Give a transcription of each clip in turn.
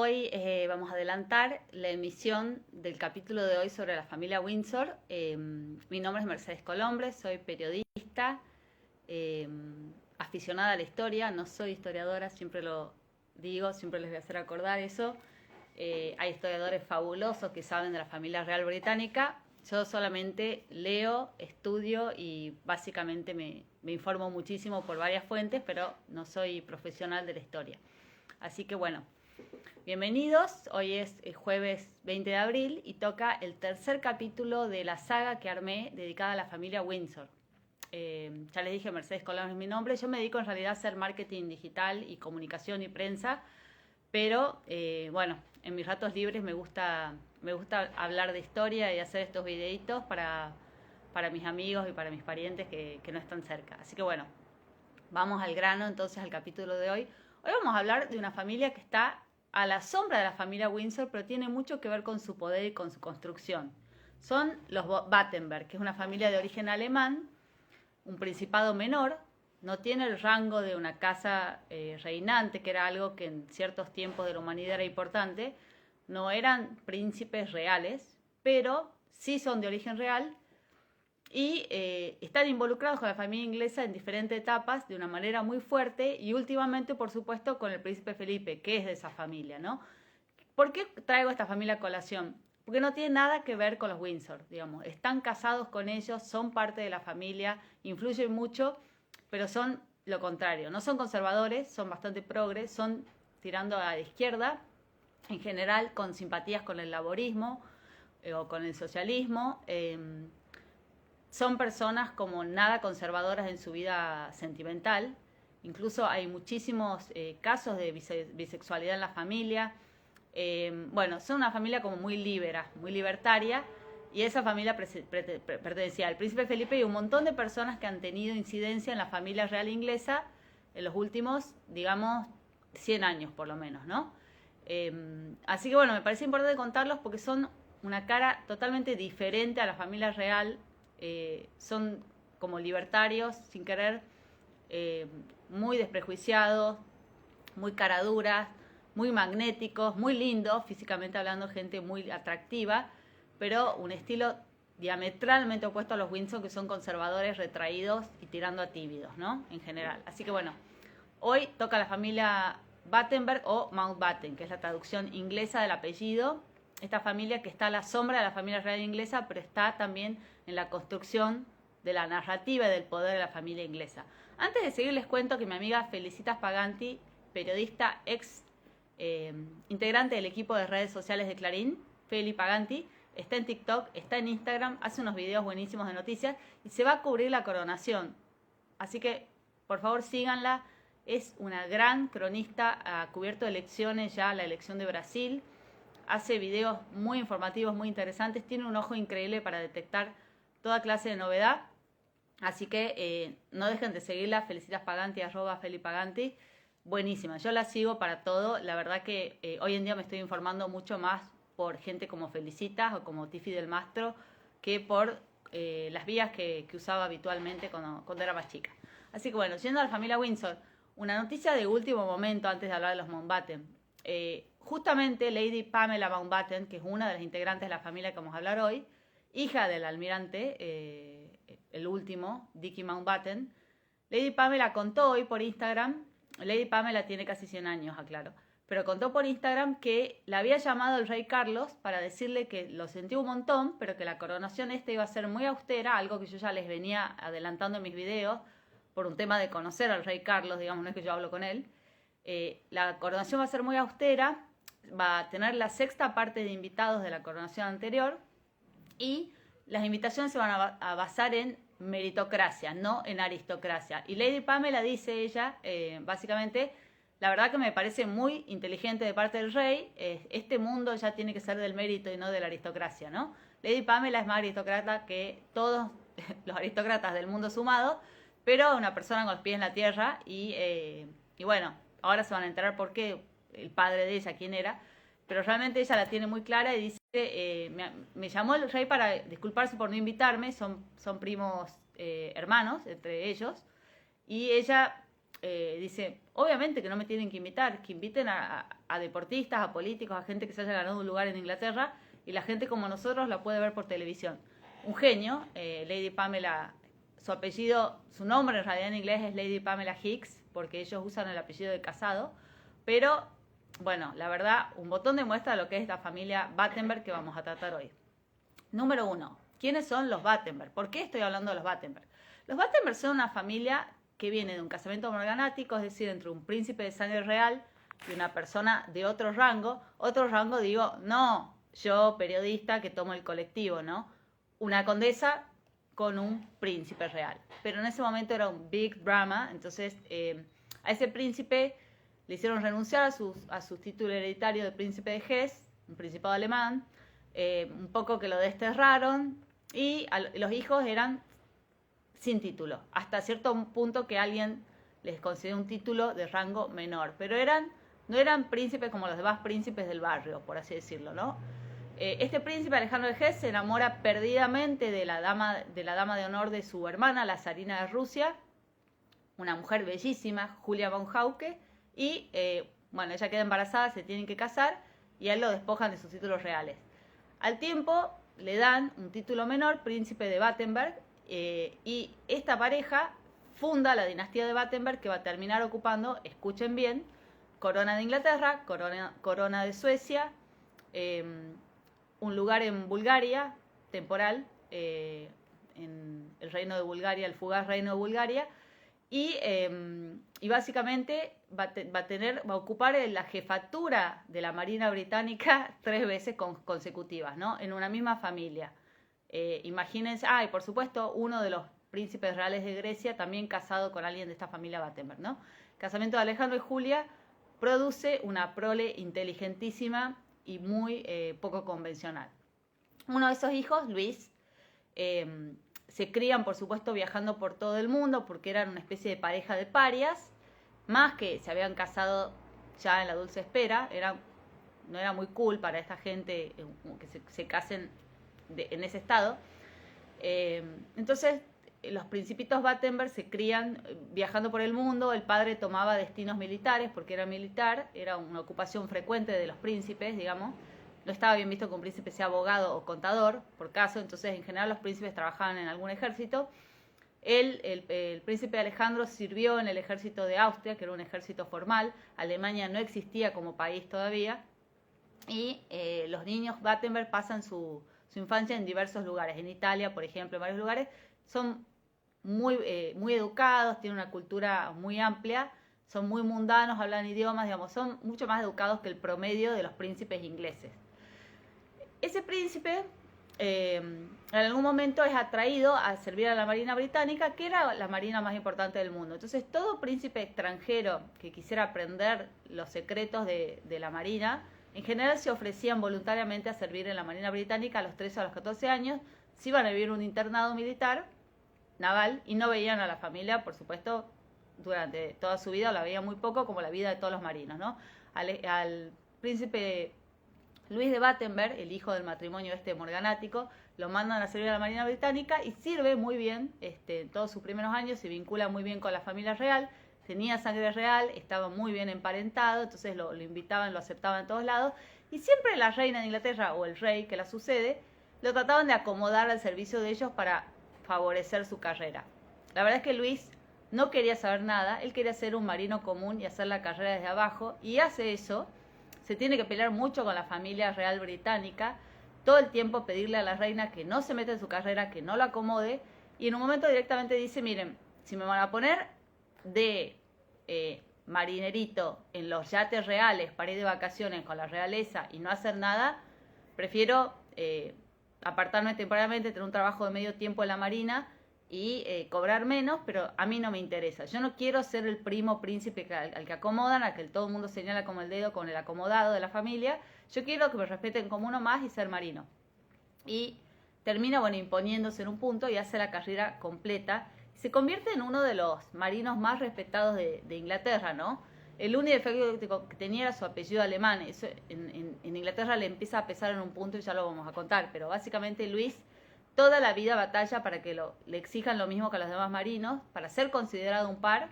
Hoy vamos a adelantar la emisión del capítulo de hoy sobre la familia Windsor. Mi nombre es Mercedes Colombres, soy periodista, aficionada a la historia, no soy historiadora, siempre lo digo, siempre les voy a hacer acordar eso. Hay historiadores fabulosos que saben de la familia real británica. Yo solamente leo, estudio y básicamente me informo muchísimo por varias fuentes, pero no soy profesional de la historia. Así que bueno, bienvenidos. Hoy es el jueves 20 de abril y toca el tercer capítulo de la saga que armé dedicada a la familia Windsor. Ya les dije, Mercedes Colón es mi nombre. Yo me dedico en realidad a hacer marketing digital y comunicación y prensa, pero bueno, en mis ratos libres me gusta hablar de historia y hacer estos videitos para mis amigos y para mis parientes que no están cerca. Así que bueno, vamos al grano entonces al capítulo de hoy. Hoy vamos a hablar de una familia que está a la sombra de la familia Windsor, pero tiene mucho que ver con su poder y con su construcción. Son los Battenberg, que es una familia de origen alemán, un principado menor, no tiene el rango de una casa reinante, que era algo que en ciertos tiempos de la humanidad era importante. No eran príncipes reales, pero sí son de origen real y están involucrados con la familia inglesa en diferentes etapas de una manera muy fuerte y últimamente, por supuesto, con el príncipe Felipe, que es de esa familia, ¿no? ¿Por qué traigo esta familia a colación? Porque no tiene nada que ver con los Windsor, digamos. Están casados con ellos, son parte de la familia, influyen mucho, pero son lo contrario. No son conservadores, son bastante progres, son tirando a la izquierda, en general con simpatías con el laborismo o con el socialismo. Son personas como nada conservadoras en su vida sentimental. Incluso hay muchísimos casos de bisexualidad en la familia. Bueno, son una familia como muy libertaria. Y esa familia pertenecía al príncipe Felipe y un montón de personas que han tenido incidencia en la familia real inglesa en los últimos, digamos, 100 años por lo menos, ¿no? Así que bueno, me parece importante contarlos porque son una cara totalmente diferente a la familia real. Son como libertarios, sin querer, muy desprejuiciados, muy caraduras, muy magnéticos, muy lindos, físicamente hablando, gente muy atractiva, pero un estilo diametralmente opuesto a los Windsor, que son conservadores, retraídos y tirando a tímidos, ¿no? En general. Así que bueno, hoy toca la familia Battenberg o Mountbatten, que es la traducción inglesa del apellido. Esta familia que está a la sombra de la familia real inglesa, pero está también en la construcción de la narrativa y del poder de la familia inglesa. Antes de seguir les cuento que mi amiga Felicitas Paganti, periodista integrante del equipo de redes sociales de Clarín, Feli Paganti, está en TikTok, está en Instagram, hace unos videos buenísimos de noticias y se va a cubrir la coronación. Así que, por favor, síganla. Es una gran cronista, ha cubierto elecciones ya, la elección de Brasil. Hace videos muy informativos, muy interesantes. Tiene un ojo increíble para detectar toda clase de novedad. Así que no dejen de seguirla. Felicitas Paganti, @felipaganti. Buenísima. Yo la sigo para todo. La verdad que hoy en día me estoy informando mucho más por gente como Felicitas o como Tiffy del Mastro que por las vías que usaba habitualmente cuando era más chica. Así que bueno, yendo a la familia Windsor, una noticia de último momento antes de hablar de los Mountbatten. Justamente Lady Pamela Mountbatten, que es una de las integrantes de la familia que vamos a hablar hoy, hija del almirante, el último, Dickie Mountbatten, Lady Pamela contó hoy por Instagram, Lady Pamela tiene casi 100 años, aclaro, pero contó por Instagram que la había llamado el rey Carlos para decirle que lo sentía un montón, pero que la coronación iba a ser muy austera, algo que yo ya les venía adelantando en mis videos, por un tema de conocer al rey Carlos, digamos, no es que yo hablo con él. La coronación va a ser muy austera, va a tener la sexta parte de invitados de la coronación anterior y las invitaciones se van a basar en meritocracia, no en aristocracia. Y Lady Pamela dice ella, básicamente, la verdad que me parece muy inteligente de parte del rey, este mundo ya tiene que ser del mérito y no de la aristocracia, ¿no? Lady Pamela es más aristócrata que todos los aristócratas del mundo sumados, pero una persona con los pies en la tierra y bueno, ahora se van a enterar por qué el padre de ella, quién era, pero realmente ella la tiene muy clara y dice, me llamó el rey para disculparse por no invitarme, son primos hermanos entre ellos, y ella dice, obviamente que no me tienen que invitar, que inviten a deportistas, a políticos, a gente que se haya ganado un lugar en Inglaterra, y la gente como nosotros la puede ver por televisión. Un genio, Lady Pamela, su apellido, su nombre en realidad en inglés es Lady Pamela Hicks, porque ellos usan el apellido de casado, pero bueno, la verdad, un botón de muestra de lo que es la familia Battenberg que vamos a tratar hoy. Número 1. ¿Quiénes son los Battenberg? ¿Por qué estoy hablando de los Battenberg? Los Battenberg son una familia que viene de un casamiento morganático, es decir, entre un príncipe de sangre real y una persona de otro rango. Otro rango, digo, no yo, periodista, que tomo el colectivo, ¿no? Una condesa con un príncipe real. Pero en ese momento era un big drama, entonces a ese príncipe le hicieron renunciar a su título hereditario de príncipe de Hesse, un principado alemán, un poco que lo desterraron, y los hijos eran sin título, hasta cierto punto que alguien les concedió un título de rango menor, pero no eran príncipes como los demás príncipes del barrio, por así decirlo, ¿no? Este príncipe Alejandro de Hesse se enamora perdidamente de la dama de honor de su hermana, la zarina de Rusia, una mujer bellísima, Julia von Hauke, y bueno, ella queda embarazada, se tienen que casar y a él lo despojan de sus títulos reales. Al tiempo le dan un título menor, príncipe de Battenberg, y esta pareja funda la dinastía de Battenberg que va a terminar ocupando, escuchen bien, corona de Inglaterra, corona de Suecia, un lugar en Bulgaria, temporal, en el reino de Bulgaria, el fugaz reino de Bulgaria, y básicamente va a ocupar la jefatura de la Marina Británica 3 veces consecutivas, ¿no? En una misma familia. Imagínense, y por supuesto, uno de los príncipes reales de Grecia también casado con alguien de esta familia Battenberg, ¿no? El casamiento de Alejandro y Julia produce una prole inteligentísima y muy poco convencional. Uno de esos hijos, Luis, se crían, por supuesto, viajando por todo el mundo porque eran una especie de pareja de parias, más que se habían casado ya en la dulce espera, no era muy cool para esta gente que se casen en ese estado. Entonces, los principitos Battenberg se crían viajando por el mundo. El padre tomaba destinos militares porque era militar, era una ocupación frecuente de los príncipes, digamos. No estaba bien visto que un príncipe sea abogado o contador, por caso, entonces en general los príncipes trabajaban en algún ejército. El príncipe Alejandro sirvió en el ejército de Austria, que era un ejército formal. Alemania no existía como país todavía. Y los niños Battenberg pasan su infancia en diversos lugares. En Italia, por ejemplo, en varios lugares. Son muy educados, tienen una cultura muy amplia, son muy mundanos, hablan idiomas, digamos, son mucho más educados que el promedio de los príncipes ingleses. Ese príncipe en algún momento es atraído a servir a la Marina Británica, que era la marina más importante del mundo. Entonces, todo príncipe extranjero que quisiera aprender los secretos de la Marina, en general se ofrecían voluntariamente a servir en la Marina Británica a los 13 o a los 14 años, se iban a vivir un internado militar, naval, y no veían a la familia, por supuesto, durante toda su vida, o la veían muy poco, como la vida de todos los marinos, ¿no? Al príncipe Luis de Battenberg, el hijo del matrimonio morganático, lo mandan a servir a la Marina Británica y sirve muy bien en todos sus primeros años, se vincula muy bien con la familia real, tenía sangre real, estaba muy bien emparentado, entonces lo invitaban, lo aceptaban en todos lados, y siempre la reina de Inglaterra o el rey que la sucede, lo trataban de acomodar al servicio de ellos para favorecer su carrera. La verdad es que Luis no quería saber nada, él quería ser un marino común y hacer la carrera desde abajo, y hace eso. Se tiene que pelear mucho con la familia real británica, todo el tiempo pedirle a la reina que no se meta en su carrera, que no lo acomode, y en un momento directamente dice, miren, si me van a poner de marinerito en los yates reales para ir de vacaciones con la realeza y no hacer nada, prefiero apartarme temporalmente, tener un trabajo de medio tiempo en la marina y cobrar menos, pero a mí no me interesa. Yo no quiero ser el primo príncipe al que acomodan, al que todo el mundo señala como el dedo, con el acomodado de la familia. Yo quiero que me respeten como uno más y ser marino. Y termina, imponiéndose en un punto y hace la carrera completa. Se convierte en uno de los marinos más respetados de Inglaterra, ¿no? El único defecto que tenía era su apellido alemán. Eso en Inglaterra le empieza a pesar en un punto y ya lo vamos a contar. Pero básicamente Luis toda la vida batalla para que le exijan lo mismo que a los demás marinos, para ser considerado un par,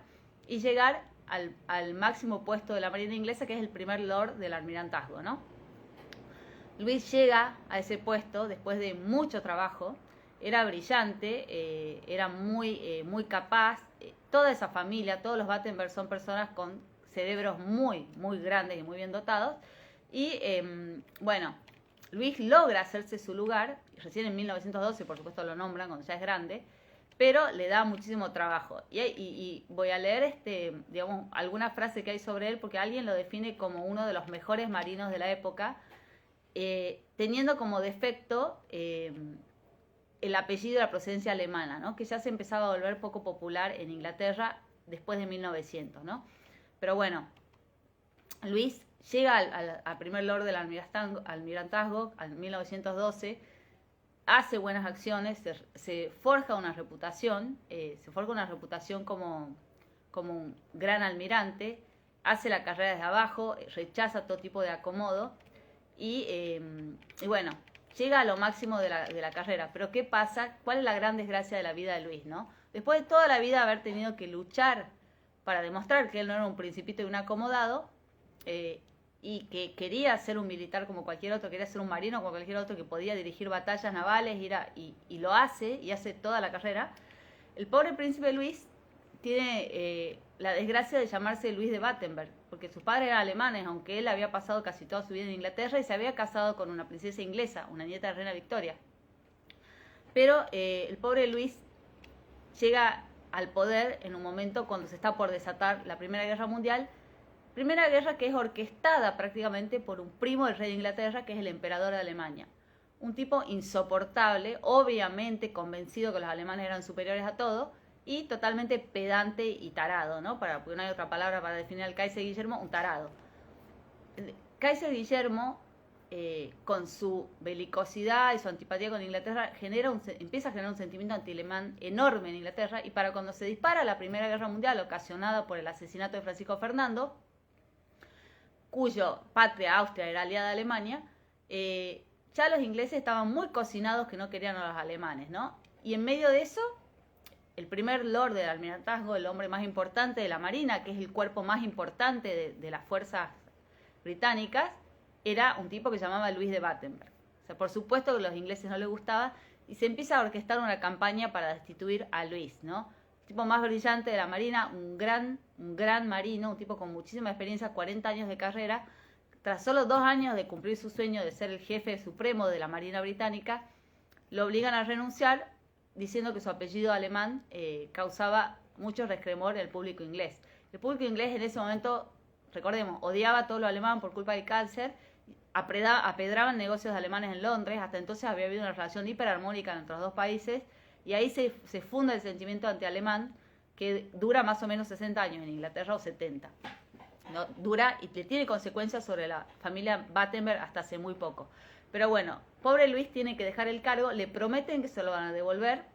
y llegar al máximo puesto de la Marina inglesa, que es el primer Lord del Almirantazgo, ¿no? Luis llega a ese puesto después de mucho trabajo, era brillante, era muy capaz, toda esa familia, todos los Battenberg son personas con cerebros muy grandes y muy bien dotados, y bueno, Luis logra hacerse su lugar, recién en 1912 por supuesto lo nombran cuando ya es grande, pero le da muchísimo trabajo. Y voy a leer digamos, alguna frase que hay sobre él, porque alguien lo define como uno de los mejores marinos de la época, teniendo como defecto el apellido de la procedencia alemana, ¿no? Que ya se empezaba a volver poco popular en Inglaterra después de 1900, ¿no? Pero bueno, Luis llega al primer Lord del Almirantazgo en 1912, hace buenas acciones, se forja una reputación, como un gran almirante, hace la carrera desde abajo, rechaza todo tipo de acomodo y bueno, llega a lo máximo de la carrera. Pero ¿qué pasa? ¿Cuál es la gran desgracia de la vida de Luis, no? Después de toda la vida haber tenido que luchar para demostrar que él no era un principito y un acomodado, y que quería ser un militar como cualquier otro, quería ser un marino como cualquier otro, que podía dirigir batallas navales, y lo hace, y hace toda la carrera. El pobre príncipe Luis tiene la desgracia de llamarse Luis de Battenberg, porque sus padres eran alemanes, aunque él había pasado casi toda su vida en Inglaterra y se había casado con una princesa inglesa, una nieta de Reina Victoria. Pero el pobre Luis llega al poder en un momento cuando se está por desatar la Primera Guerra Mundial, Primera guerra que es orquestada prácticamente por un primo del rey de Inglaterra, que es el emperador de Alemania. Un tipo insoportable, obviamente convencido que los alemanes eran superiores a todo, y totalmente pedante y tarado, ¿no? Porque no hay otra palabra para definir al Kaiser Guillermo, un tarado. El Kaiser Guillermo, con su belicosidad y su antipatía con Inglaterra, empieza a generar un sentimiento anti-alemán enorme en Inglaterra, y para cuando se dispara la Primera Guerra Mundial, ocasionada por el asesinato de Francisco Fernando, cuyo patria Austria era aliada a Alemania, ya los ingleses estaban muy cocinados que no querían a los alemanes, ¿no? Y en medio de eso, el primer Lord del Almirantazgo, el hombre más importante de la Marina, que es el cuerpo más importante de las fuerzas británicas, era un tipo que se llamaba Luis de Battenberg. O sea, por supuesto que a los ingleses no les gustaba, y se empieza a orquestar una campaña para destituir a Luis, ¿no? Tipo más brillante de la Marina, un gran marino, un tipo con muchísima experiencia, 40 años de carrera. Tras solo 2 años de cumplir su sueño de ser el jefe supremo de la Marina Británica, lo obligan a renunciar, diciendo que su apellido alemán causaba mucho resquemor en el público inglés. El público inglés en ese momento, recordemos, odiaba todo lo alemán por culpa del cáncer, apedraban negocios alemanes en Londres. Hasta entonces había habido una relación hiperarmónica entre los dos países, y ahí se funda el sentimiento antialemán, que dura más o menos 60 años en Inglaterra, o 70. ¿No? Dura y tiene consecuencias sobre la familia Battenberg hasta hace muy poco. Pero bueno, pobre Luis tiene que dejar el cargo, le prometen que se lo van a devolver,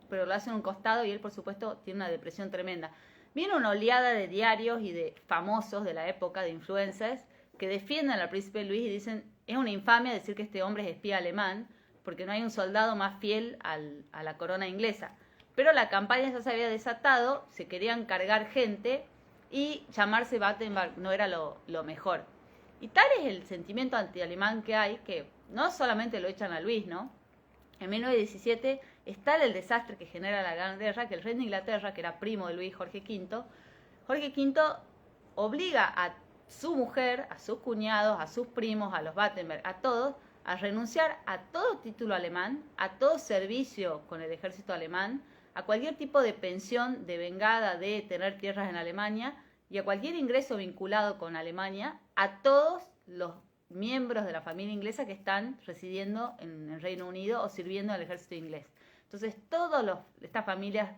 pero lo hacen a un costado, y él por supuesto tiene una depresión tremenda. Viene una oleada de diarios y de famosos de la época, de influencers, que defienden al príncipe Luis y dicen: es una infamia decir que este hombre es espía alemán, porque no hay un soldado más fiel a la corona inglesa. Pero la campaña ya se había desatado, se querían cargar gente, y llamarse Battenberg no era lo mejor. Y tal es el sentimiento anti-alemán que hay, que no solamente lo echan a Luis, ¿no? En 1917 es tal el desastre que genera la Gran Guerra, que el rey de Inglaterra, que era primo de Luis, Jorge V, obliga a su mujer, a sus cuñados, a sus primos, a los Battenberg, a todos, a renunciar a todo título alemán, a todo servicio con el ejército alemán, a cualquier tipo de pensión devengada de tener tierras en Alemania, y a cualquier ingreso vinculado con Alemania, a todos los miembros de la familia inglesa que están residiendo en el Reino Unido o sirviendo al ejército inglés. Entonces, todas estas familias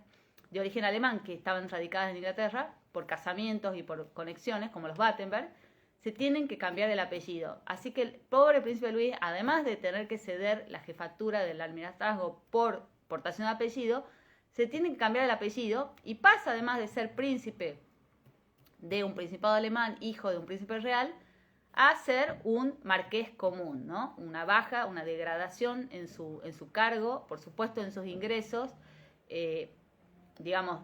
de origen alemán que estaban radicadas en Inglaterra, por casamientos y por conexiones, como los Battenberg, se tienen que cambiar el apellido. Así que el pobre príncipe Luis, además de tener que ceder la jefatura del almirantazgo por portación de apellido, se tiene que cambiar el apellido, y pasa, además de ser príncipe de un principado alemán, hijo de un príncipe real, a ser un marqués común, ¿no? Una baja, una degradación en su cargo, por supuesto en sus ingresos, digamos,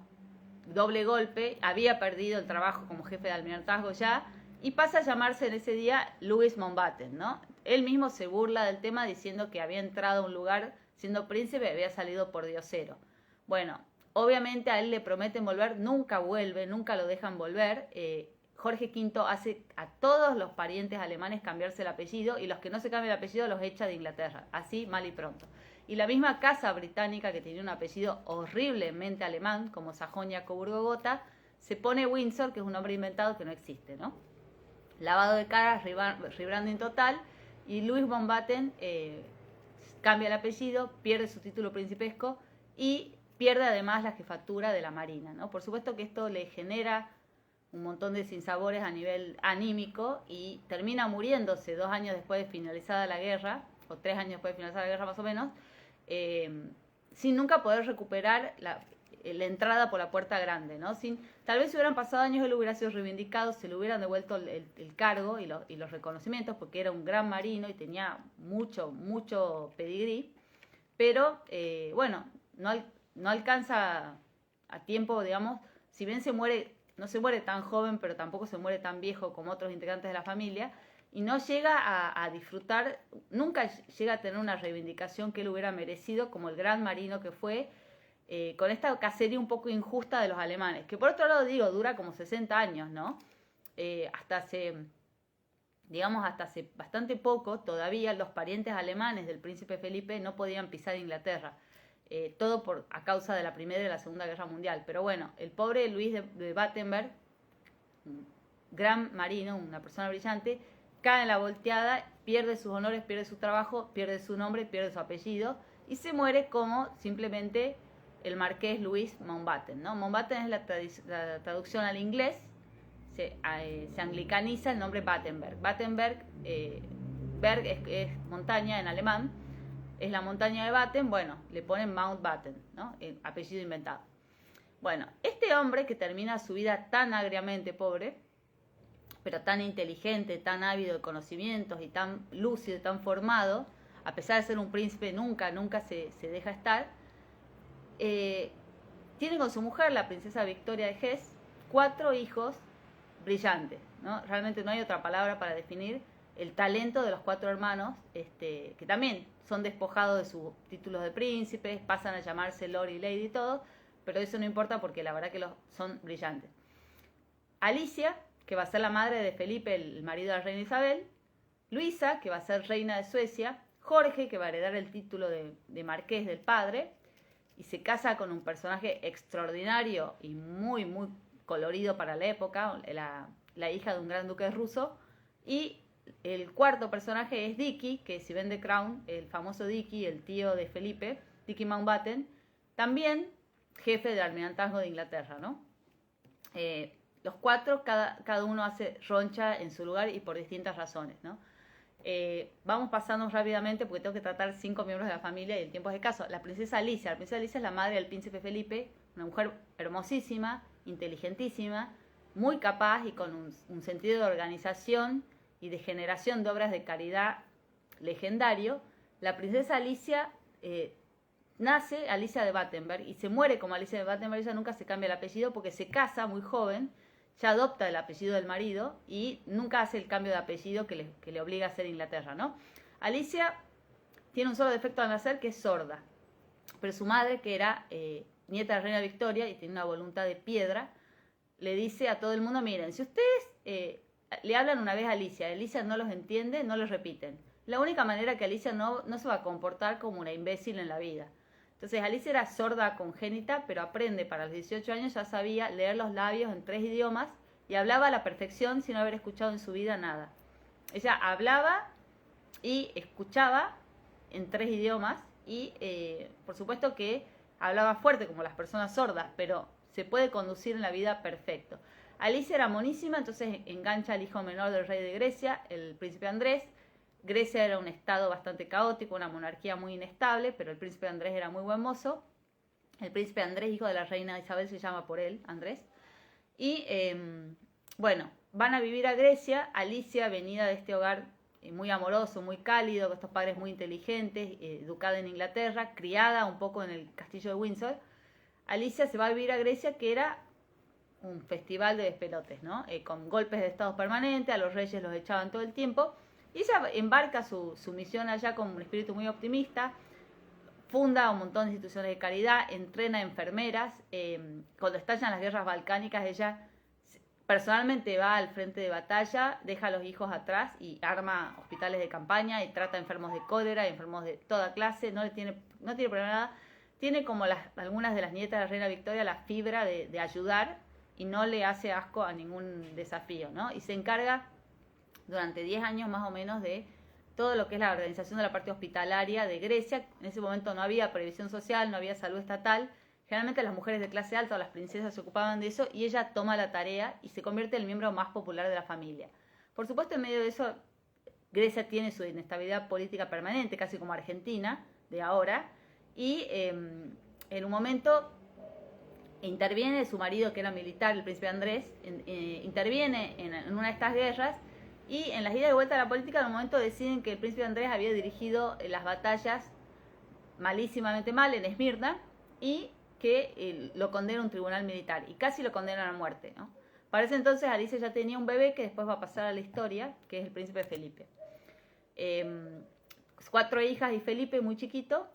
doble golpe, había perdido el trabajo como jefe de almirantazgo ya, y pasa a llamarse en ese día Louis Mountbatten, ¿no? Él mismo se burla del tema diciendo que había entrado a un lugar siendo príncipe y había salido por diosero. Bueno, obviamente a él le prometen volver, nunca vuelve, nunca lo dejan volver. Jorge V hace a todos los parientes alemanes cambiarse el apellido y los que no se cambian el apellido los echa de Inglaterra, así mal y pronto. Y la misma casa británica, que tenía un apellido horriblemente alemán, como Sajonia-Coburgo-Gotha, se pone Windsor, que es un nombre inventado que no existe, ¿no? Lavado de caras, rebranding total, y Louis Mountbatten cambia el apellido, pierde su título principesco y pierde además la jefatura de la Marina, ¿no? Por supuesto que esto le genera un montón de sinsabores a nivel anímico y termina muriéndose 2 años después de finalizada la guerra, o 3 años después de finalizada la guerra más o menos, sin nunca poder recuperar la entrada por la puerta grande, ¿no? Tal vez si hubieran pasado años él hubiera sido reivindicado, se le hubieran devuelto el cargo y los reconocimientos, porque era un gran marino y tenía mucho pedigrí, pero bueno, no alcanza a tiempo, digamos, si bien no se muere tan joven, pero tampoco se muere tan viejo como otros integrantes de la familia, y no llega a disfrutar, nunca llega a tener una reivindicación que él hubiera merecido como el gran marino que fue, con esta cacería un poco injusta de los alemanes, que por otro lado digo, dura como 60 años, ¿no? Hasta hace bastante poco, todavía los parientes alemanes del príncipe Felipe no podían pisar Inglaterra. Todo a causa de la Primera y la Segunda Guerra Mundial. Pero bueno, el pobre Luis de Battenberg, un gran marino, una persona brillante, cae en la volteada, pierde sus honores, pierde su trabajo, pierde su nombre, pierde su apellido y se muere como simplemente el marqués Louis Mountbatten, ¿no? Mountbatten es la traducción al inglés, se anglicaniza el nombre Battenberg. Battenberg, Berg es montaña en alemán, es la montaña de Batten, bueno, le ponen Mountbatten, ¿no? El apellido inventado. Bueno, este hombre que termina su vida tan agriamente pobre, pero tan inteligente, tan ávido de conocimientos y tan lúcido, tan formado, a pesar de ser un príncipe, nunca se deja estar, tiene con su mujer, la princesa Victoria de Hesse, 4 hijos brillantes, ¿no? Realmente no hay otra palabra para definir el talento de los 4 hermanos, que también son despojados de sus títulos de príncipes, pasan a llamarse Lord y Lady y todo, pero eso no importa porque la verdad que son brillantes. Alicia, que va a ser la madre de Felipe, el marido de la reina Isabel, Luisa, que va a ser reina de Suecia, Jorge, que va a heredar el título de marqués del padre, y se casa con un personaje extraordinario y muy colorido para la época, la hija de un gran duque ruso, y el cuarto personaje es Dicky, que si ven The Crown, el famoso Dicky, el tío de Felipe, Dicky Mountbatten, también jefe del almirantazgo de Inglaterra, ¿no? Los 4, cada uno hace roncha en su lugar y por distintas razones, ¿no? Vamos pasando rápidamente porque tengo que tratar 5 miembros de la familia y el tiempo es escaso. La princesa Alicia es la madre del príncipe Felipe, una mujer hermosísima, inteligentísima, muy capaz y con un sentido de organización y de generación de obras de caridad legendario. La princesa Alicia nace Alicia de Battenberg y se muere como Alicia de Battenberg. Ella nunca se cambia el apellido porque se casa muy joven, ya adopta el apellido del marido y nunca hace el cambio de apellido que le obliga a ser Inglaterra, ¿no? Alicia tiene un solo defecto al nacer, que es sorda, pero su madre, que era nieta de la reina Victoria y tiene una voluntad de piedra, le dice a todo el mundo: miren, si ustedes le hablan una vez a Alicia no los entiende, no los repiten. La única manera que Alicia no se va a comportar como una imbécil en la vida. Entonces Alicia era sorda congénita, pero aprende, para los 18 años ya sabía leer los labios en 3 idiomas y hablaba a la perfección sin haber escuchado en su vida nada. Ella hablaba y escuchaba en 3 idiomas y por supuesto que hablaba fuerte como las personas sordas, pero se puede conducir en la vida perfecto. Alicia era monísima, entonces engancha al hijo menor del rey de Grecia, el príncipe Andrés. Grecia era un estado bastante caótico, una monarquía muy inestable, pero el príncipe Andrés era muy buen mozo. El príncipe Andrés, hijo de la reina Isabel, se llama por él, Andrés. Y bueno, van a vivir a Grecia. Alicia, venida de este hogar muy amoroso, muy cálido, con estos padres muy inteligentes, educada en Inglaterra, criada un poco en el castillo de Windsor. Alicia se va a vivir a Grecia, que era un festival de despelotes, ¿no? Con golpes de estado permanentes, a los reyes los echaban todo el tiempo. Y ella embarca su misión allá con un espíritu muy optimista, funda un montón de instituciones de caridad, entrena enfermeras. Cuando estallan las guerras balcánicas, ella personalmente va al frente de batalla, deja a los hijos atrás y arma hospitales de campaña y trata enfermos de cólera, enfermos de toda clase, no tiene problema nada. Tiene como algunas de las nietas de la reina Victoria la fibra de ayudar y no le hace asco a ningún desafío, ¿no? Y se encarga durante 10 años más o menos de todo lo que es la organización de la parte hospitalaria de Grecia. En ese momento no había previsión social, no había salud estatal. Generalmente las mujeres de clase alta o las princesas se ocupaban de eso y ella toma la tarea y se convierte en el miembro más popular de la familia. Por supuesto, en medio de eso, Grecia tiene su inestabilidad política permanente, casi como Argentina de ahora, y en un momento interviene su marido, que era militar, el príncipe Andrés, interviene en una de estas guerras, y en las idas de vuelta a la política, en un momento deciden que el príncipe Andrés había dirigido las batallas malísimamente mal en Esmirna, y que lo condena un tribunal militar, y casi lo condenan a muerte, ¿no? Para ese entonces Alicia ya tenía un bebé que después va a pasar a la historia, que es el príncipe Felipe. 4 hijas y Felipe muy chiquito.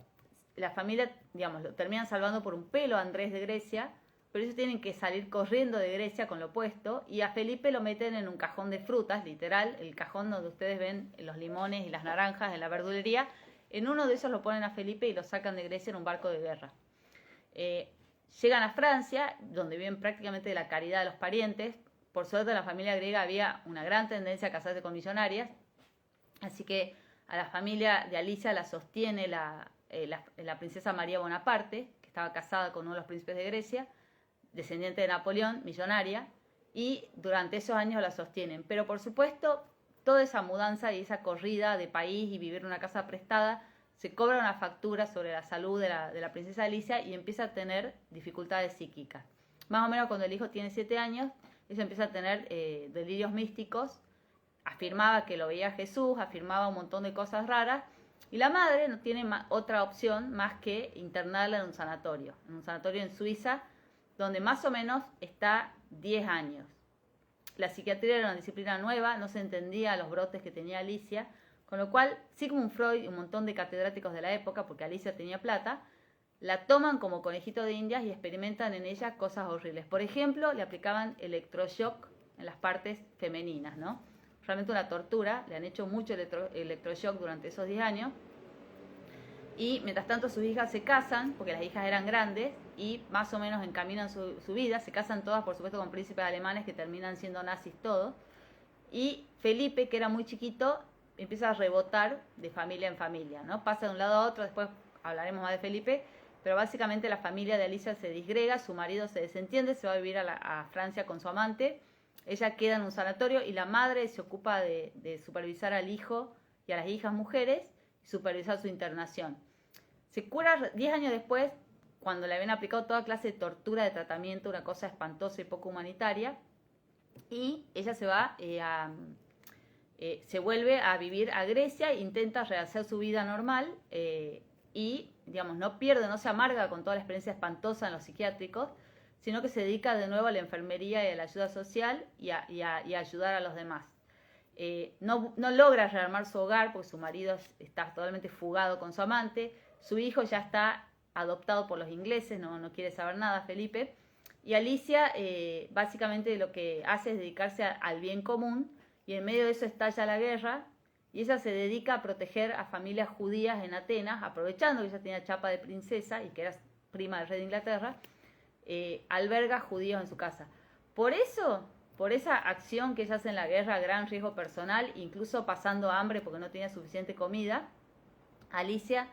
La familia, digamos, lo terminan salvando por un pelo a Andrés de Grecia, pero ellos tienen que salir corriendo de Grecia con lo puesto, y a Felipe lo meten en un cajón de frutas, literal, el cajón donde ustedes ven los limones y las naranjas en la verdulería. En uno de esos lo ponen a Felipe y lo sacan de Grecia en un barco de guerra. Llegan a Francia, donde viven prácticamente de la caridad de los parientes. Por suerte en la familia griega había una gran tendencia a casarse con millonarias, así que a la familia de Alicia la sostiene la princesa María Bonaparte, que estaba casada con uno de los príncipes de Grecia, descendiente de Napoleón, millonaria, y durante esos años la sostienen. Pero por supuesto, toda esa mudanza y esa corrida de país y vivir en una casa prestada, se cobra una factura sobre la salud de la princesa Alicia y empieza a tener dificultades psíquicas. Más o menos cuando el hijo tiene 7 años, ella empieza a tener delirios místicos, afirmaba que lo veía Jesús, afirmaba un montón de cosas raras, y la madre no tiene otra opción más que internarla en un sanatorio en Suiza, donde más o menos está 10 años. La psiquiatría era una disciplina nueva, no se entendía los brotes que tenía Alicia, con lo cual Sigmund Freud y un montón de catedráticos de la época, porque Alicia tenía plata, la toman como conejito de indias y experimentan en ella cosas horribles. Por ejemplo, le aplicaban electroshock en las partes femeninas, ¿no? Realmente una tortura, le han hecho mucho electroshock durante esos 10 años. Y mientras tanto sus hijas se casan, porque las hijas eran grandes, y más o menos encaminan su vida. Se casan todas, por supuesto, con príncipes alemanes que terminan siendo nazis todos. Y Felipe, que era muy chiquito, empieza a rebotar de familia en familia, ¿no? Pasa de un lado a otro, después hablaremos más de Felipe, pero básicamente la familia de Alicia se disgrega, su marido se desentiende, se va a vivir a Francia con su amante, ella queda en un sanatorio y la madre se ocupa de supervisar al hijo y a las hijas mujeres y supervisar su internación. Se cura 10 años después, cuando le habían aplicado toda clase de tortura, de tratamiento, una cosa espantosa y poco humanitaria, y ella se va se vuelve a vivir a Grecia, intenta rehacer su vida normal y, digamos, no pierde, no se amarga con toda la experiencia espantosa en los psiquiátricos, sino que se dedica de nuevo a la enfermería y a la ayuda social y a ayudar a los demás. No logra rearmar su hogar porque su marido está totalmente fugado con su amante, su hijo ya está adoptado por los ingleses, no quiere saber nada, Felipe, y Alicia básicamente lo que hace es dedicarse al bien común, y en medio de eso estalla la guerra, y ella se dedica a proteger a familias judías en Atenas, aprovechando que ella tenía chapa de princesa y que era prima del rey de Inglaterra, alberga judíos en su casa. Por eso, por esa acción que ella hace en la guerra a gran riesgo personal, incluso pasando hambre porque no tenía suficiente comida, Alicia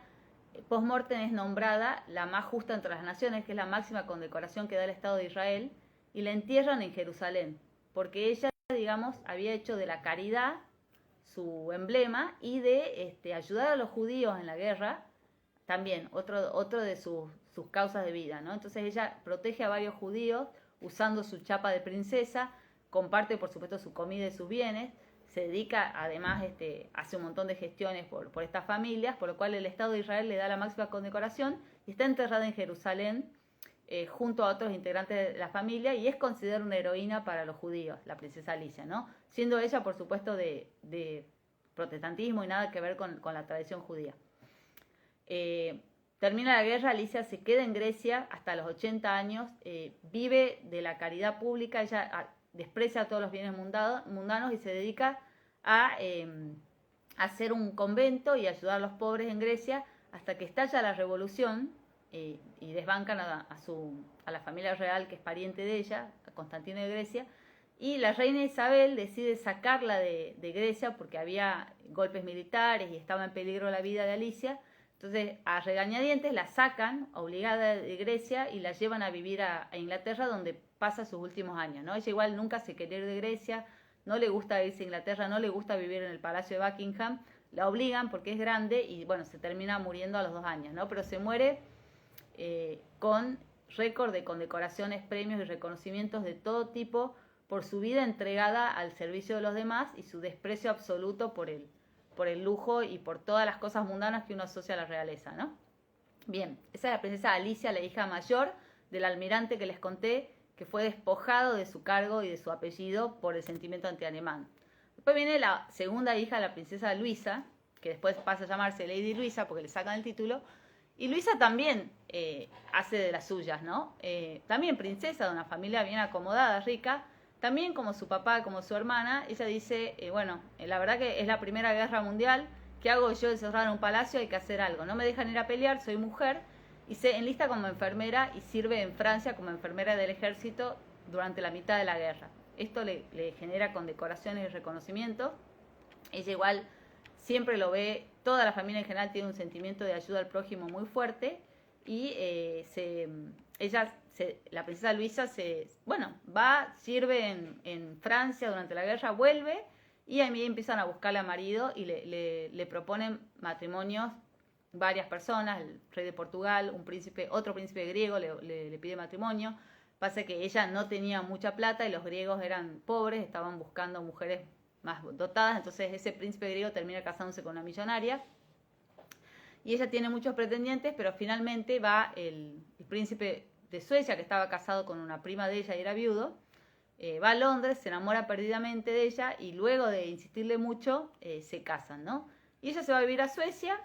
post-mortem es nombrada la más justa entre las naciones, que es la máxima condecoración que da el Estado de Israel, y la entierran en Jerusalén, porque ella, digamos, había hecho de la caridad su emblema y de ayudar a los judíos en la guerra, también otro de sus causas de vida, ¿no? Entonces ella protege a varios judíos usando su chapa de princesa, comparte por supuesto su comida y sus bienes, se dedica además, hace un montón de gestiones por estas familias, por lo cual el Estado de Israel le da la máxima condecoración y está enterrada en Jerusalén, junto a otros integrantes de la familia, y es considerada una heroína para los judíos, la princesa Alicia, ¿no? Siendo ella, por supuesto, de protestantismo y nada que ver con la tradición judía. Termina la guerra, Alicia se queda en Grecia hasta los 80 años, vive de la caridad pública, ella desprecia todos los bienes mundanos y se dedica a hacer un convento y ayudar a los pobres en Grecia hasta que estalla la revolución y desbancan a la familia real, que es pariente de ella, a Constantino de Grecia, y la reina Isabel decide sacarla de Grecia porque había golpes militares y estaba en peligro la vida de Alicia. Entonces, a regañadientes la sacan, obligada de Grecia, y la llevan a vivir a Inglaterra, donde pasa sus últimos años, ¿no? Ella igual nunca se quería ir de Grecia, no le gusta irse a Inglaterra, no le gusta vivir en el Palacio de Buckingham, la obligan porque es grande y, bueno, se termina muriendo a los 2 años, ¿no? Pero se muere con récord de condecoraciones, premios y reconocimientos de todo tipo por su vida entregada al servicio de los demás y su desprecio absoluto por el lujo y por todas las cosas mundanas que uno asocia a la realeza, ¿no? Bien, esa es la princesa Alicia, la hija mayor del almirante que les conté, que fue despojado de su cargo y de su apellido por el sentimiento antialemán. Después viene la segunda hija, la princesa Luisa, que después pasa a llamarse Lady Luisa porque le sacan el título, y Luisa también hace de las suyas, ¿no? También princesa de una familia bien acomodada, rica, también como su papá, como su hermana. Ella dice, bueno, la verdad que es la Primera Guerra Mundial, ¿qué hago yo encerrada en un palacio? Hay que hacer algo, no me dejan ir a pelear, soy mujer, y se enlista como enfermera y sirve en Francia como enfermera del ejército durante la mitad de la guerra. Esto le genera condecoraciones y reconocimientos. Ella igual siempre lo ve, toda la familia en general tiene un sentimiento de ayuda al prójimo muy fuerte, y la princesa Luisa sirve en Francia durante la guerra, vuelve, y a mí empiezan a buscarle a marido y le proponen matrimonios varias personas, el rey de Portugal, otro príncipe griego le pide matrimonio. Pasa que ella no tenía mucha plata y los griegos eran pobres, estaban buscando mujeres más dotadas, entonces ese príncipe griego termina casándose con una millonaria. Y ella tiene muchos pretendientes, pero finalmente va el príncipe de Suecia, que estaba casado con una prima de ella y era viudo, va a Londres, se enamora perdidamente de ella y luego de insistirle mucho, se casan, ¿no? Y ella se va a vivir a Suecia,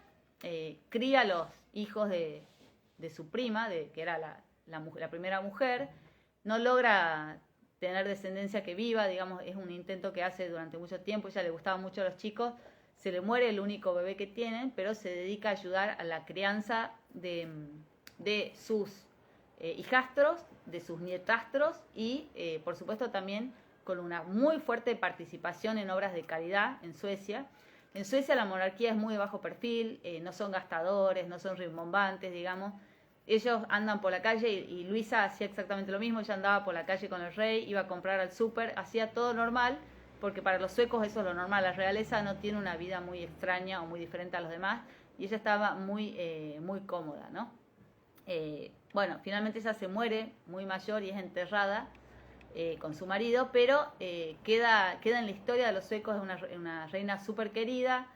cría a los hijos de su prima, que era la primera mujer, no logra tener descendencia que viva, digamos, es un intento que hace durante mucho tiempo. Ella le gustaba mucho a los chicos, se le muere el único bebé que tienen, pero se dedica a ayudar a la crianza de sus hijastros, de sus nietastros y, por supuesto, también con una muy fuerte participación en obras de caridad en Suecia. En Suecia la monarquía es muy de bajo perfil, no son gastadores, no son rimbombantes, digamos. Ellos andan por la calle y Luisa hacía exactamente lo mismo, ella andaba por la calle con el rey, iba a comprar al súper, hacía todo normal, porque para los suecos eso es lo normal, la realeza no tiene una vida muy extraña o muy diferente a los demás, y ella estaba muy cómoda, ¿no? Bueno, finalmente ella se muere muy mayor y es enterrada con su marido, pero queda en la historia de los suecos una reina súper querida,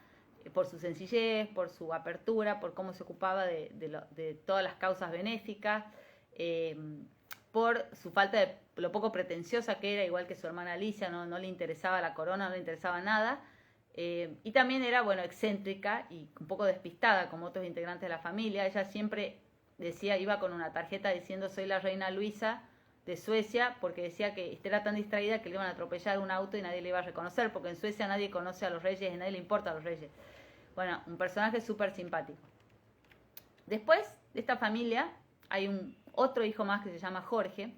por su sencillez, por su apertura, por cómo se ocupaba de todas las causas benéficas, por su falta de lo poco pretenciosa que era, igual que su hermana Alicia, no le interesaba la corona, no le interesaba nada, y también era, bueno, excéntrica y un poco despistada como otros integrantes de la familia. Ella siempre decía, iba con una tarjeta diciendo soy la reina Luisa de Suecia, porque decía que era tan distraída que le iban a atropellar un auto y nadie le iba a reconocer, porque en Suecia nadie conoce a los reyes y nadie le importa a los reyes. Bueno, un personaje súper simpático. Después de esta familia hay otro hijo más que se llama Jorge.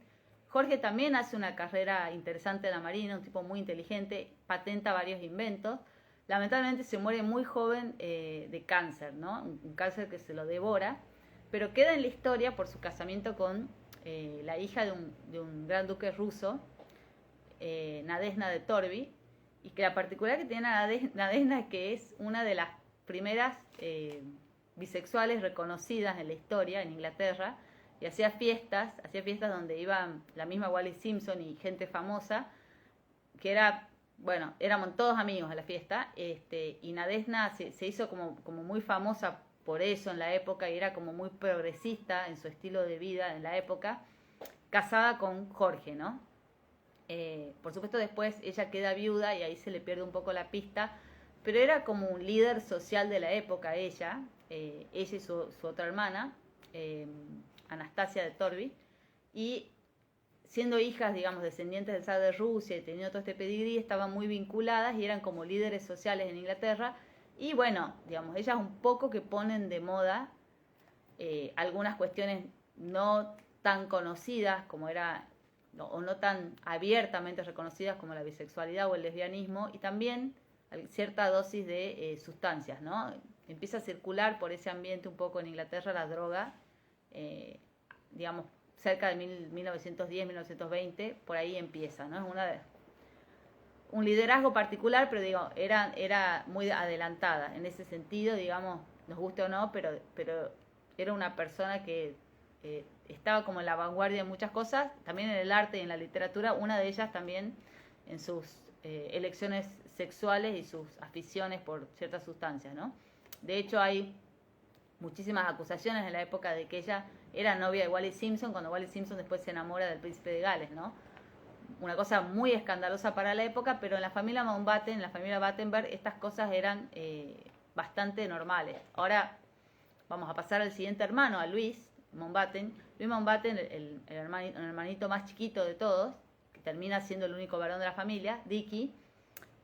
Jorge también hace una carrera interesante en la marina, un tipo muy inteligente, patenta varios inventos. Lamentablemente se muere muy joven de cáncer, ¿no? Un cáncer que se lo devora, pero queda en la historia por su casamiento con la hija de un gran duque ruso, Nadezhda de Torby, y que la particularidad que tiene Nadezhda es que es una de las primeras bisexuales reconocidas en la historia en Inglaterra, y hacía fiestas donde iban la misma Wallis Simpson y gente famosa, que éramos todos amigos a la fiesta, y Nadezhda se hizo como muy famosa por eso en la época, y era como muy progresista en su estilo de vida en la época, casada con Jorge, ¿no? Por supuesto después ella queda viuda y ahí se le pierde un poco la pista, pero era como un líder social de la época ella y su otra hermana, Anastasia de Torby, y siendo hijas, digamos, descendientes del zar de Rusia y teniendo todo este pedigrí, estaban muy vinculadas y eran como líderes sociales en Inglaterra. Y bueno, digamos, ellas un poco que ponen de moda algunas cuestiones no tan conocidas como era, o no tan abiertamente reconocidas como la bisexualidad o el lesbianismo, y también cierta dosis de sustancias, ¿no? Empieza a circular por ese ambiente un poco en Inglaterra la droga, digamos, cerca de 1910, 1920, por ahí empieza, ¿no? Es un liderazgo particular, pero digo, era muy adelantada en ese sentido, digamos, nos guste o no, pero era una persona que estaba como en la vanguardia de muchas cosas, también en el arte y en la literatura, una de ellas también en sus elecciones sexuales y sus aficiones por ciertas sustancias, ¿no? De hecho, hay muchísimas acusaciones en la época de que ella era novia de Wallis Simpson, cuando Wallis Simpson después se enamora del príncipe de Gales, ¿no? Una cosa muy escandalosa para la época, pero en la familia Mountbatten, en la familia Battenberg, estas cosas eran bastante normales. Ahora vamos a pasar al siguiente hermano, a Luis Mountbatten. Luis Mountbatten, el hermanito más chiquito de todos, que termina siendo el único varón de la familia, Dicky,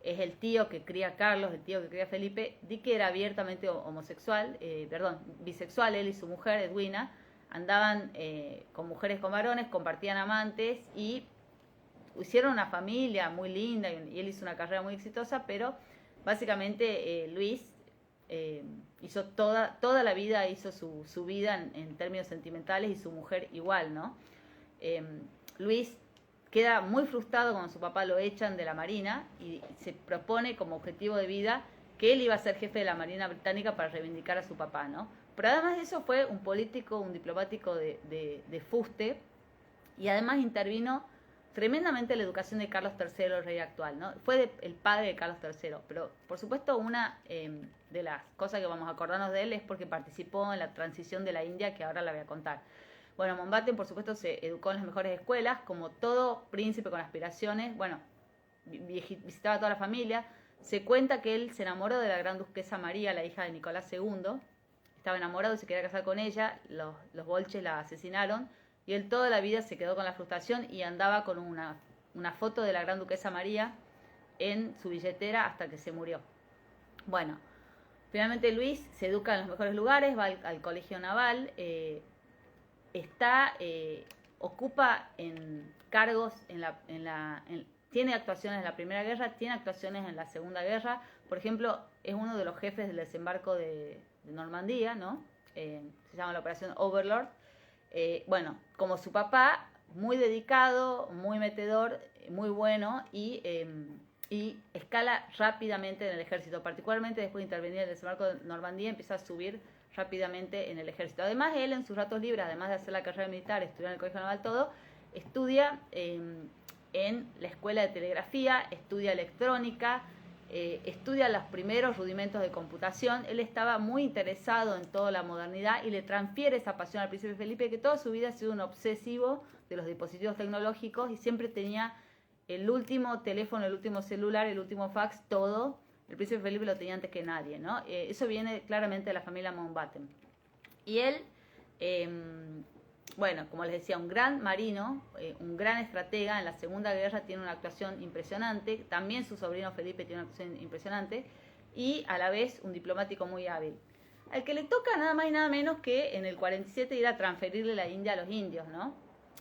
es el tío que cría a Carlos, el tío que cría a Felipe. Dicky era abiertamente bisexual, él y su mujer, Edwina, andaban con mujeres, con varones, compartían amantes y hicieron una familia muy linda y él hizo una carrera muy exitosa, pero básicamente Luis hizo toda la vida, hizo su vida en términos sentimentales y su mujer igual, ¿no? Luis queda muy frustrado cuando su papá lo echan de la Marina y se propone como objetivo de vida que él iba a ser jefe de la Marina Británica para reivindicar a su papá, ¿no? Pero además de eso fue un político, un diplomático de fuste, y además intervino tremendamente en la educación de Carlos III, el rey actual, ¿no? Fue el padre de Carlos III, pero por supuesto una de las cosas que vamos a acordarnos de él es porque participó en la transición de la India, que ahora la voy a contar. Bueno, Mountbatten, por supuesto, se educó en las mejores escuelas, como todo príncipe con aspiraciones. Bueno, visitaba a toda la familia. Se cuenta que él se enamoró de la gran duquesa María, la hija de Nicolás II. Estaba enamorado y se quería casar con ella. Los bolches la asesinaron. Y él toda la vida se quedó con la frustración y andaba con una foto de la gran duquesa María en su billetera hasta que se murió. Bueno, finalmente Luis se educa en los mejores lugares, va al colegio naval, ocupa en cargos tiene actuaciones en la Primera Guerra, tiene actuaciones en la Segunda Guerra. Por ejemplo, es uno de los jefes del desembarco de Normandía, ¿no? Se llama la Operación Overlord. Bueno, como su papá, muy dedicado, muy metedor, muy bueno y escala rápidamente en el ejército, particularmente después de intervenir en el desembarco de Normandía, empieza a subir rápidamente en el ejército. Además, él en sus ratos libres, además de hacer la carrera militar, estudiar en el colegio naval, todo, estudia en la escuela de telegrafía, estudia electrónica, estudia los primeros rudimentos de computación. Él estaba muy interesado en toda la modernidad y le transfiere esa pasión al príncipe Felipe, que toda su vida ha sido un obsesivo de los dispositivos tecnológicos y siempre tenía el último teléfono, el último celular, el último fax, todo. El príncipe Felipe lo tenía antes que nadie, ¿no? Eso viene claramente de la familia Mountbatten. Y él, bueno, como les decía, un gran marino, un gran estratega. En la Segunda Guerra tiene una actuación impresionante. También su sobrino Felipe tiene una actuación impresionante. Y a la vez un diplomático muy hábil. Al que le toca nada más y nada menos que en el 47 ir a transferirle la India a los indios, ¿no?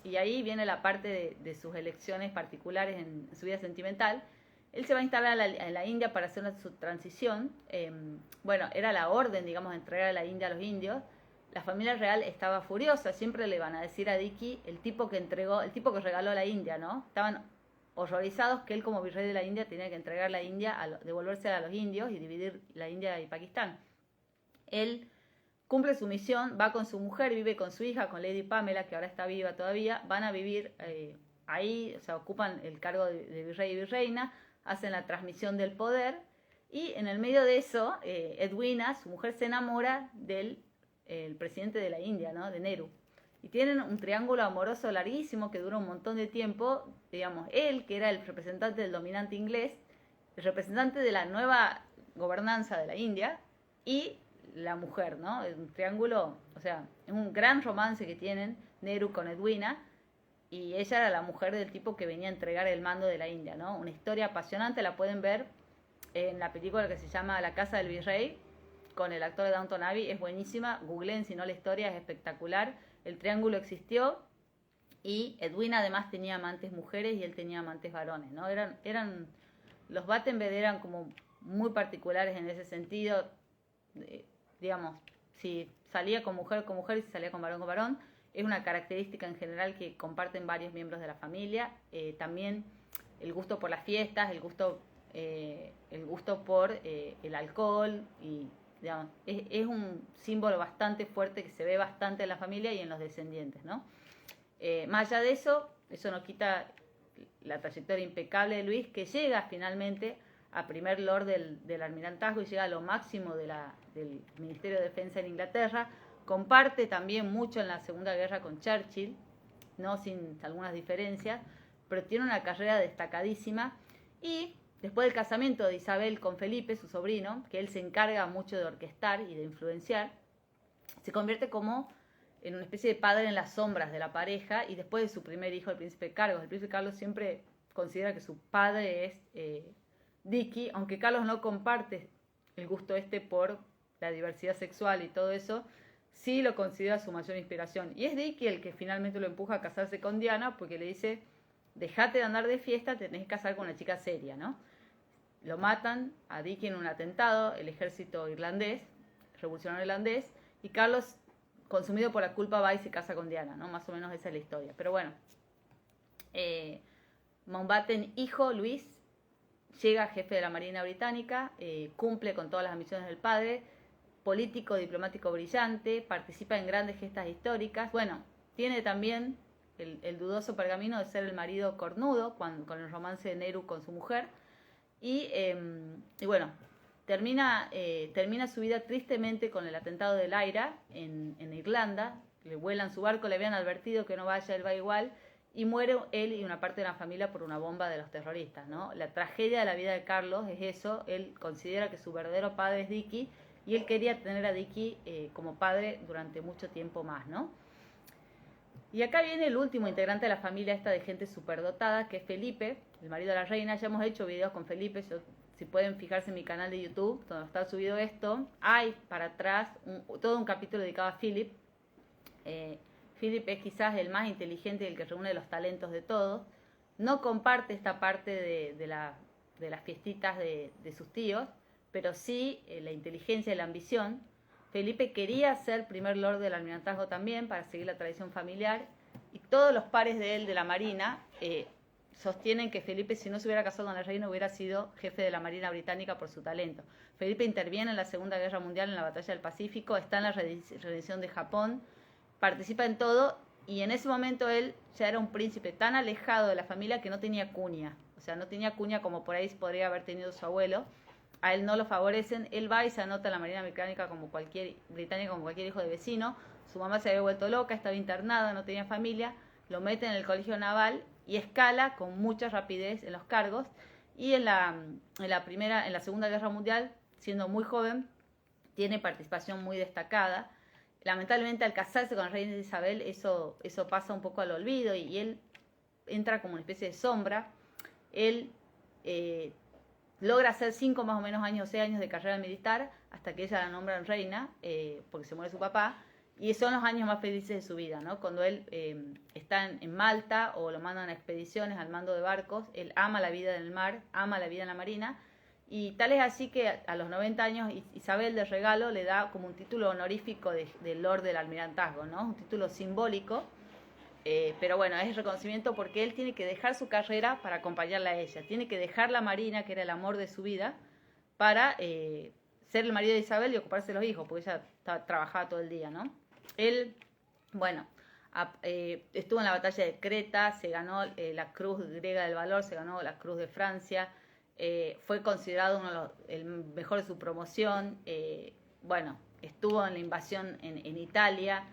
Y ahí viene la parte de sus elecciones particulares en su vida sentimental. Él se va a instalar en la India para hacer su transición. Bueno, era la orden, digamos, de entregar a la India a los indios. La familia real estaba furiosa, siempre le van a decir a Dicky el tipo que regaló la India, ¿no? Estaban horrorizados que él como virrey de la India tenía que entregar la India, devolvérsela a los indios y dividir la India y Pakistán. Él cumple su misión, va con su mujer, vive con su hija, con Lady Pamela, que ahora está viva todavía, van a vivir ahí, o sea, ocupan el cargo de virrey y virreina, hacen la transmisión del poder Y en el medio de eso, Edwina, su mujer, se enamora del el presidente de la India, ¿no? De Nehru. Y tienen un triángulo amoroso larguísimo que dura un montón de tiempo. Digamos, él, que era el representante del dominante inglés, el representante de la nueva gobernanza de la India, y la mujer, ¿no? Es un triángulo, o sea, es un gran romance que tienen Nehru con Edwina, y ella era la mujer del tipo que venía a entregar el mando de la India, ¿no? Una historia apasionante, la pueden ver en la película que se llama La Casa del Virrey, con el actor de Downton Abbey, es buenísima, googleen si no la historia, es espectacular. El triángulo existió y Edwina además tenía amantes mujeres y él tenía amantes varones, ¿no? Los Battenberg eran como muy particulares en ese sentido, digamos, si salía con mujer y si salía con varón, es una característica en general que comparten varios miembros de la familia. También el gusto por las fiestas, el gusto por el alcohol, y digamos, es un símbolo bastante fuerte que se ve bastante en la familia y en los descendientes, ¿no? Más allá de eso no quita la trayectoria impecable de Luis, que llega finalmente a primer lord del almirantazgo y llega a lo máximo del Ministerio de Defensa en Inglaterra. Comparte también mucho en la Segunda Guerra con Churchill, no sin algunas diferencias, pero tiene una carrera destacadísima. Y después del casamiento de Isabel con Felipe, su sobrino, que él se encarga mucho de orquestar y de influenciar, se convierte como en una especie de padre en las sombras de la pareja, y después de su primer hijo, el príncipe Carlos. El príncipe Carlos siempre considera que su padre es Dicky, aunque Carlos no comparte el gusto por la diversidad sexual y todo eso, sí lo considera su mayor inspiración. Y es Dicky el que finalmente lo empuja a casarse con Diana, porque le dice: dejate de andar de fiesta, te tenés que casar con una chica seria, ¿no? Lo matan a Dicky en un atentado, el ejército irlandés, revolucionario irlandés, y Carlos, consumido por la culpa, va y se casa con Diana, ¿no? Más o menos esa es la historia. Pero bueno, Mountbatten, hijo, Luis, llega jefe de la Marina Británica, cumple con todas las ambiciones del padre, político, diplomático brillante, participa en grandes gestas históricas. Bueno, tiene también el dudoso pergamino de ser el marido cornudo con el romance de Nehru con su mujer. Y bueno, termina su vida tristemente con el atentado del Aira en Irlanda. Le vuelan su barco, le habían advertido que no vaya, él va igual, y muere él y una parte de la familia por una bomba de los terroristas, ¿no? La tragedia de la vida de Carlos es eso. Él considera que su verdadero padre es Dicky, y él quería tener a Dicky como padre durante mucho tiempo más, ¿no? Y acá viene el último integrante de la familia esta de gente superdotada, que es Felipe, el marido de la reina. Ya hemos hecho videos con Felipe, si pueden fijarse en mi canal de YouTube, donde está subido esto, hay para atrás todo un capítulo dedicado a Philip. Philip es quizás el más inteligente y el que reúne los talentos de todos. No comparte esta parte de las fiestitas de sus tíos, pero sí la inteligencia y la ambición. Felipe quería ser primer lord del almirantazgo también, para seguir la tradición familiar, y todos los pares de él de la Marina sostienen que Felipe, si no se hubiera casado con la reina, hubiera sido jefe de la Marina Británica por su talento. Felipe interviene en la Segunda Guerra Mundial, en la Batalla del Pacífico, está en la rendición de Japón, participa en todo, y en ese momento él ya era un príncipe tan alejado de la familia que no tenía cuña. O sea, no tenía cuña como por ahí podría haber tenido su abuelo. A él no lo favorecen, él va y se anota en la Marina Británica como cualquier hijo de vecino. Su mamá se había vuelto loca, estaba internada, no tenía familia, lo meten en el colegio naval y escala con mucha rapidez en los cargos. Y en la Segunda Guerra Mundial, siendo muy joven, tiene participación muy destacada. Lamentablemente, al casarse con la reina Isabel, eso pasa un poco al olvido, y él entra como una especie de sombra. Él logra hacer 5 más o menos años, 6 años de carrera militar, hasta que ella la nombra reina, porque se muere su papá, y son los años más felices de su vida, ¿no? Cuando él está en Malta, o lo mandan a expediciones al mando de barcos, él ama la vida en el mar, ama la vida en la marina, y tal es así que a los 90 años Isabel de regalo le da como un título honorífico de Lord del Almirantazgo, ¿no? Un título simbólico, pero bueno, es reconocimiento porque él tiene que dejar su carrera para acompañarla a ella, tiene que dejar la marina, que era el amor de su vida, para ser el marido de Isabel y ocuparse de los hijos, porque ella trabajaba todo el día, ¿no? Él, bueno, estuvo en la batalla de Creta, se ganó la Cruz Griega del Valor, se ganó la Cruz de Francia, fue considerado el mejor de su promoción. Bueno, estuvo en la invasión en Italia,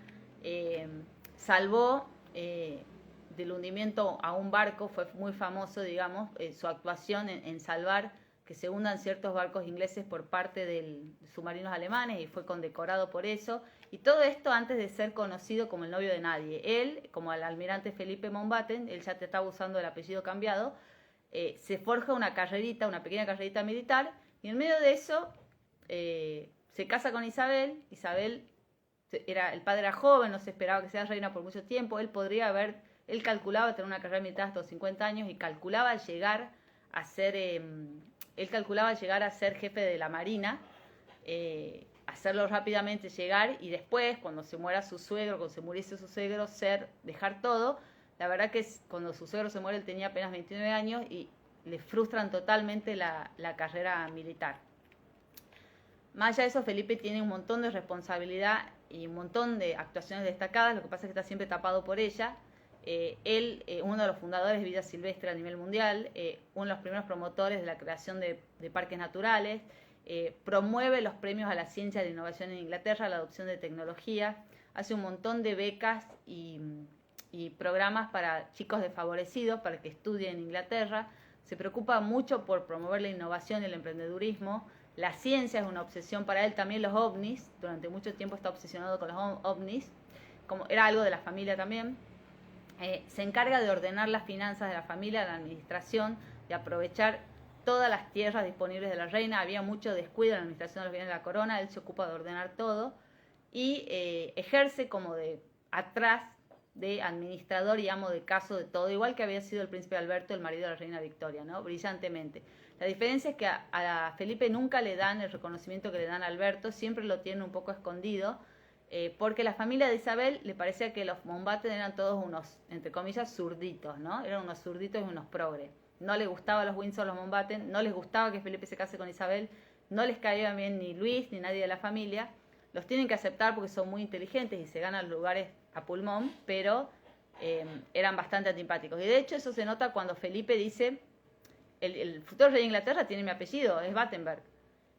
salvó del hundimiento a un barco, fue muy famoso, digamos, su actuación en salvar que se hundan ciertos barcos ingleses por parte de submarinos alemanes, y fue condecorado por eso. Y todo esto antes de ser conocido como el novio de nadie. Él, como el almirante Felipe Mountbatten, él ya te estaba usando el apellido cambiado, se forja una carrerita, una pequeña carrerita militar, y en medio de eso se casa con Isabel. Isabel el padre era joven, no se esperaba que sea reina por mucho tiempo. Él calculaba tener una carrera militar hasta los 50 años y calculaba llegar a ser jefe de la marina, hacerlo rápidamente llegar, y después, cuando se muriese su suegro, dejar todo. La verdad que cuando su suegro se muere, él tenía apenas 29 años y le frustran totalmente la carrera militar. Más allá de eso, Felipe tiene un montón de responsabilidad y un montón de actuaciones destacadas. Lo que pasa es que está siempre tapado por ella. Él, uno de los fundadores de vida silvestre a nivel mundial, uno de los primeros promotores de la creación de parques naturales, promueve los premios a la ciencia y la innovación en Inglaterra, la adopción de tecnología, hace un montón de becas y programas para chicos desfavorecidos para que estudien en Inglaterra. Se preocupa mucho por promover la innovación y el emprendedurismo. La ciencia es una obsesión para él, también los ovnis. Durante mucho tiempo está obsesionado con los ovnis, como era algo de la familia también. Se encarga de ordenar las finanzas de la familia, la administración, de aprovechar todas las tierras disponibles de la reina. Había mucho descuido en la administración de los bienes de la corona, él se ocupa de ordenar todo y ejerce como de atrás de administrador y amo de caso de todo, igual que había sido el príncipe Alberto, el marido de la reina Victoria, ¿no? Brillantemente. La diferencia es que a Felipe nunca le dan el reconocimiento que le dan a Alberto, siempre lo tienen un poco escondido, porque la familia de Isabel le parecía que los Mountbatten eran todos unos, entre comillas, zurditos, ¿no? Eran unos zurditos y unos progres. No les gustaba a los Windsor, los Mountbatten, no les gustaba que Felipe se case con Isabel, no les caía bien ni Luis ni nadie de la familia. Los tienen que aceptar porque son muy inteligentes y se ganan lugares a pulmón, pero eran bastante antipáticos. Y de hecho eso se nota cuando Felipe dice, el futuro rey de Inglaterra tiene mi apellido, es Battenberg.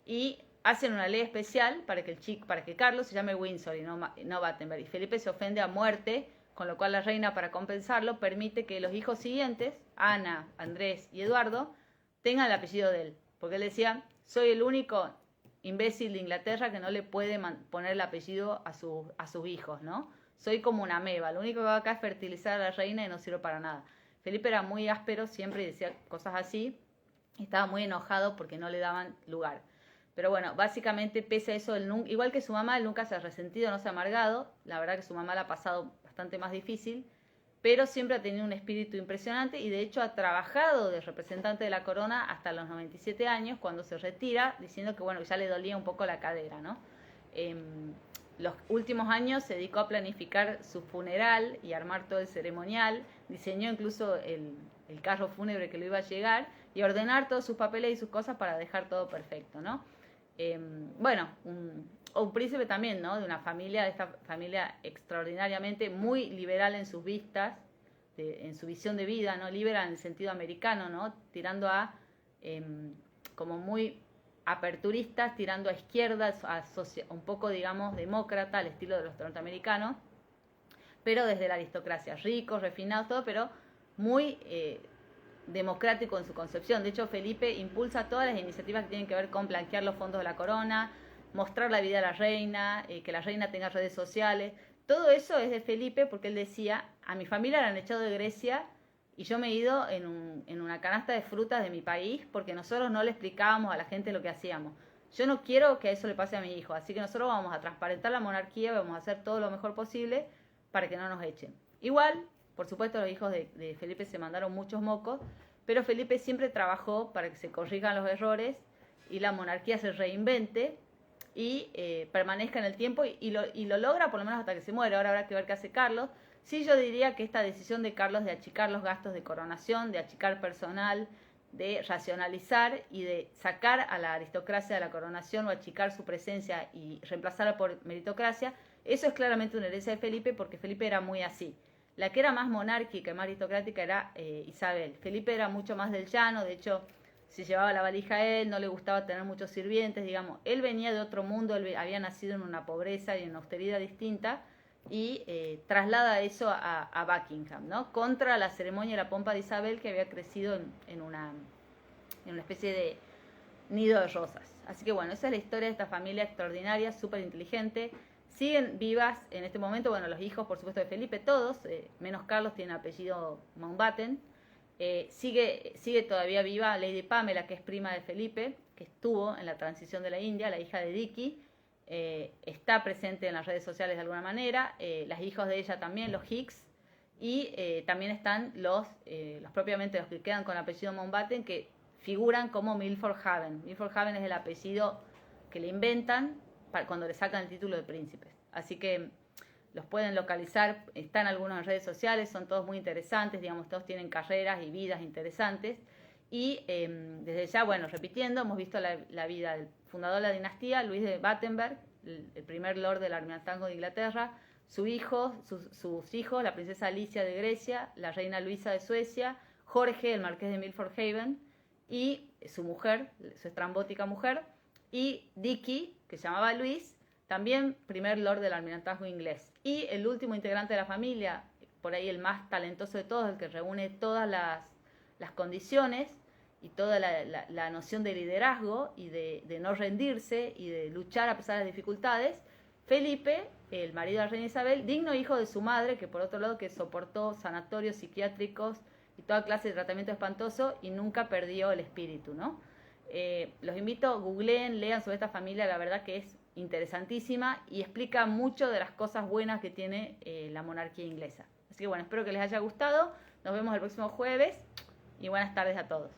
Y hacen una ley especial para que Carlos se llame Windsor y no Battenberg. Y Felipe se ofende a muerte, con lo cual la reina, para compensarlo, permite que los hijos siguientes, Ana, Andrés y Eduardo, tengan el apellido de él. Porque él decía, soy el único imbécil de Inglaterra que no le puede poner el apellido a sus hijos, ¿no? Soy como una ameba, lo único que va acá es fertilizar a la reina y no sirve para nada. Felipe era muy áspero, siempre decía cosas así, y estaba muy enojado porque no le daban lugar. Pero bueno, básicamente, pese a eso, igual que su mamá, él nunca se ha resentido, no se ha amargado. La verdad que su mamá la ha pasado bastante más difícil, pero siempre ha tenido un espíritu impresionante y de hecho ha trabajado de representante de la corona hasta los 97 años, cuando se retira, diciendo que bueno, ya le dolía un poco la cadera, ¿no? Los últimos años se dedicó a planificar su funeral y armar todo el ceremonial, diseñó incluso el carro fúnebre que lo iba a llegar y ordenar todos sus papeles y sus cosas para dejar todo perfecto, ¿no? Bueno, un príncipe también, ¿no? De esta familia extraordinariamente muy liberal en sus vistas, en su visión de vida, ¿no? Liberal en el sentido americano, ¿no? Tirando a como muy aperturistas, tirando a izquierda, un poco, digamos, demócrata, al estilo de los norteamericanos, pero desde la aristocracia, ricos, refinados, todo, pero muy democrático en su concepción. De hecho, Felipe impulsa todas las iniciativas que tienen que ver con blanquear los fondos de la corona, mostrar la vida de la reina, que la reina tenga redes sociales. Todo eso es de Felipe porque él decía, a mi familia la han echado de Grecia y yo me he ido en una canasta de frutas de mi país porque nosotros no le explicábamos a la gente lo que hacíamos. Yo no quiero que eso le pase a mi hijo, así que nosotros vamos a transparentar la monarquía, vamos a hacer todo lo mejor posible para que no nos echen. Igual, por supuesto, los hijos de Felipe se mandaron muchos mocos, pero Felipe siempre trabajó para que se corrijan los errores y la monarquía se reinvente y permanezca en el tiempo y lo logra por lo menos hasta que se muere. Ahora habrá que ver qué hace Carlos. Sí, yo diría que esta decisión de Carlos de achicar los gastos de coronación, de achicar personal, de racionalizar y de sacar a la aristocracia de la coronación o achicar su presencia y reemplazarla por meritocracia, eso es claramente una herencia de Felipe porque Felipe era muy así. La que era más monárquica y más aristocrática era Isabel. Felipe era mucho más del llano, de hecho, se llevaba la valija a él, no le gustaba tener muchos sirvientes, digamos. Él venía de otro mundo, él había nacido en una pobreza y en una austeridad distinta, y traslada eso a Buckingham, ¿no? Contra la ceremonia y la pompa de Isabel, que había crecido en una especie de nido de rosas. Así que bueno, esa es la historia de esta familia extraordinaria, súper inteligente. Siguen vivas en este momento, bueno, los hijos, por supuesto, de Felipe, todos, menos Carlos, tiene apellido Mountbatten. Sigue todavía viva Lady Pamela, que es prima de Felipe, que estuvo en la transición de la India, la hija de Dicky. Está presente en las redes sociales de alguna manera. Los hijos de ella también, los Hicks. Y también están los propiamente los que quedan con apellido Mountbatten, que figuran como Milford Haven. Milford Haven es el apellido que le inventan cuando le sacan el título de príncipes. Así que los pueden localizar, están algunos en redes sociales, son todos muy interesantes, digamos, todos tienen carreras y vidas interesantes. Y desde ya, bueno, repitiendo, hemos visto la vida del fundador de la dinastía, Luis de Battenberg, el primer lord del Almirantazgo de Inglaterra, sus hijos, la princesa Alicia de Grecia, la reina Luisa de Suecia, Jorge, el marqués de Milford Haven, y su mujer, su estrambótica mujer, y Dicky, que se llamaba Luis, también primer lord del Almirantazgo inglés. Y el último integrante de la familia, por ahí el más talentoso de todos, el que reúne todas las condiciones y toda la noción de liderazgo y de no rendirse y de luchar a pesar de las dificultades, Felipe, el marido de la reina Isabel, digno hijo de su madre, que por otro lado que soportó sanatorios psiquiátricos y toda clase de tratamiento espantoso y nunca perdió el espíritu, ¿no? Los invito, googleen, lean sobre esta familia, la verdad que es interesantísima y explica mucho de las cosas buenas que tiene la monarquía inglesa. Así que bueno, espero que les haya gustado, nos vemos el próximo jueves y buenas tardes a todos.